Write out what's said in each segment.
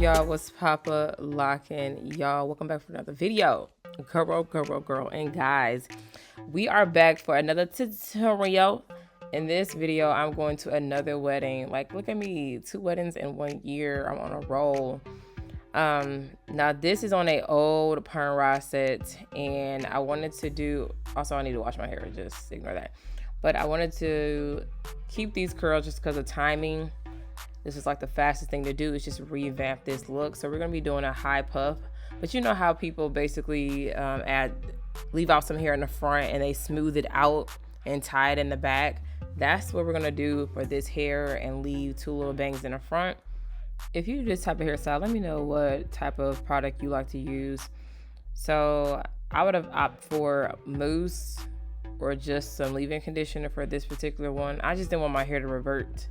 Y'all, what's Papa locking? Y'all, welcome back for another video. Girl, and guys, we are back for another tutorial. In this video, I'm going to another wedding. Like, look at me, 2 weddings in 1 year. I'm on a roll. Now this is on a old perm rod set, and I wanted to do, also I need to wash my hair, just ignore that. But I wanted to keep these curls just because of timing. This is like the fastest thing to do, is just revamp this look. So we're gonna be doing a high puff, but you know how people basically leave out some hair in the front and they smooth it out and tie it in the back. That's what we're gonna do for this hair, and leave 2 little bangs in the front. If you do this type of hairstyle, let me know what type of product you like to use. So I would have opted for mousse or just some leave-in conditioner for this particular one. I just didn't want my hair to revert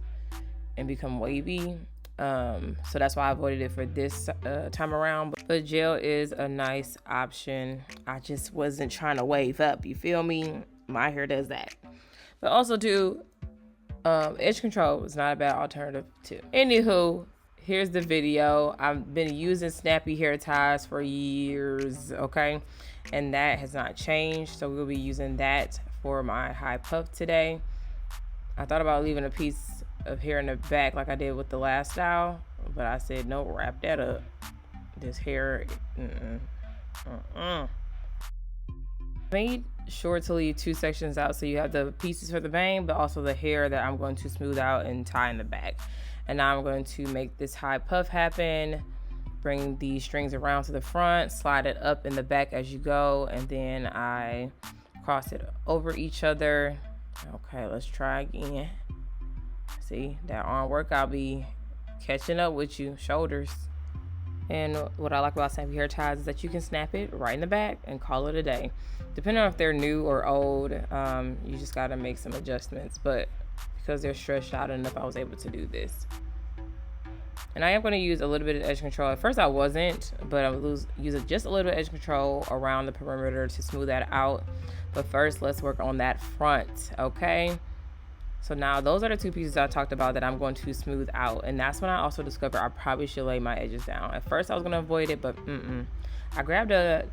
and become wavy, so that's why I avoided it for this time around. But gel is a nice option. I just wasn't trying to wave up, you feel me? My hair does that. But also too, edge control is not a bad alternative too. Anywho, here's the video. I've been using snappy hair ties for years, okay? And that has not changed, so we'll be using that for my high puff today. I thought about leaving a piece of hair in the back like I did with the last style, but I said no, wrap that up. This hair, made sure to leave 2 sections out, so you have the pieces for the bang, but also the hair that I'm going to smooth out and tie in the back. And now I'm going to make this high puff happen. Bring these strings around to the front, slide it up in the back as you go, and then I cross it over each other. Okay, let's try again. See, that arm work, I'll be catching up with you, shoulders. And what I like about snappy hair ties is that you can snap it right in the back and call it a day. Depending on if they're new or old, you just gotta make some adjustments. But because they're stretched out enough, I was able to do this. And I am going to use a little bit of edge control. At first I wasn't, but I'm using just a little edge control around the perimeter to smooth that out. But first, let's work on that front, okay? So now those are the 2 pieces I talked about that I'm going to smooth out. And that's when I also discovered I probably should lay my edges down. At first I was going to avoid it, but I grabbed a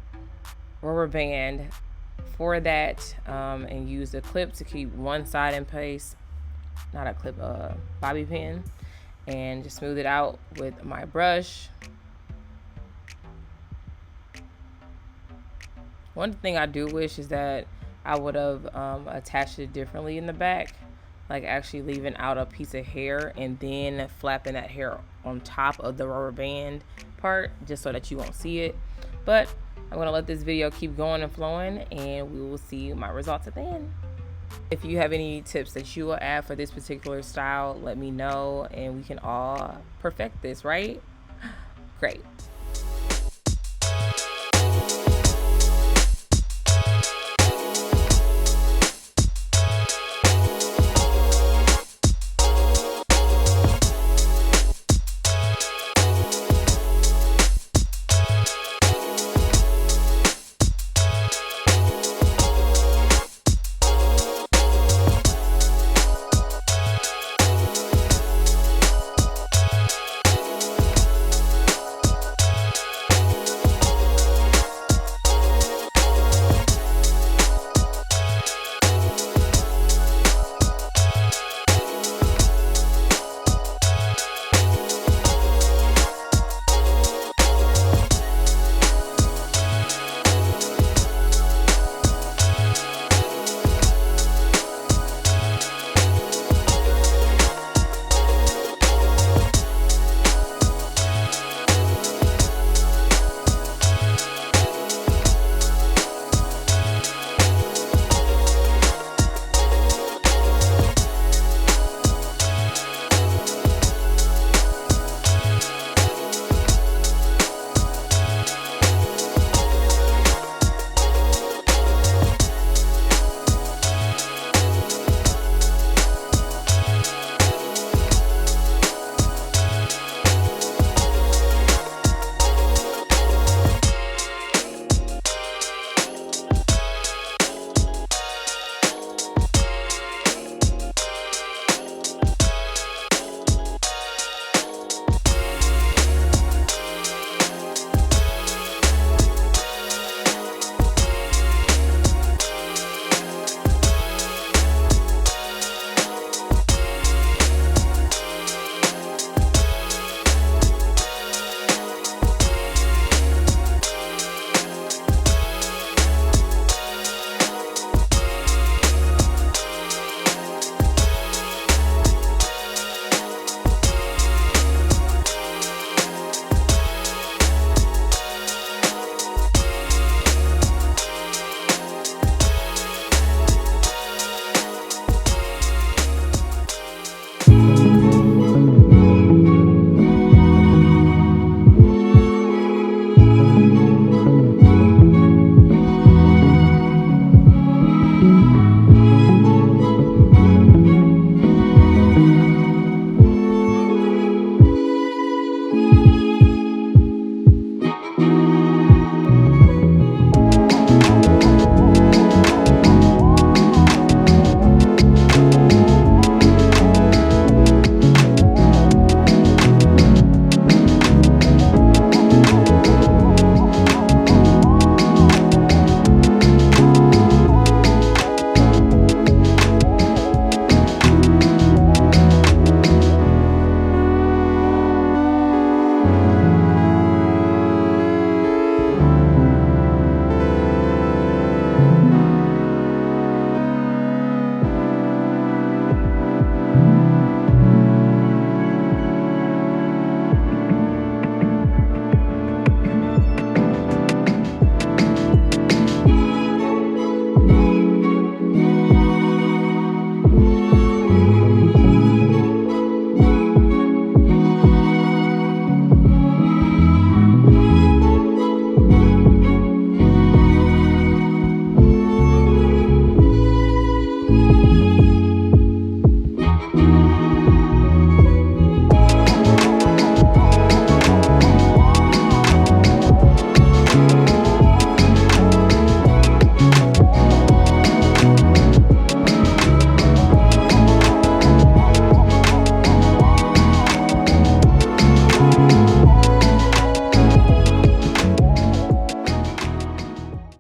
rubber band for that, and used a clip to keep one side in place. Not a clip, bobby pin, and just smooth it out with my brush. One thing I do wish is that I would have attached it differently in the back, like actually leaving out a piece of hair and then flapping that hair on top of the rubber band part, just so that you won't see it. But I'm gonna let this video keep going and flowing, and we will see my results at the end. If you have any tips that you will add for this particular style, let me know, and we can all perfect this, right? Great.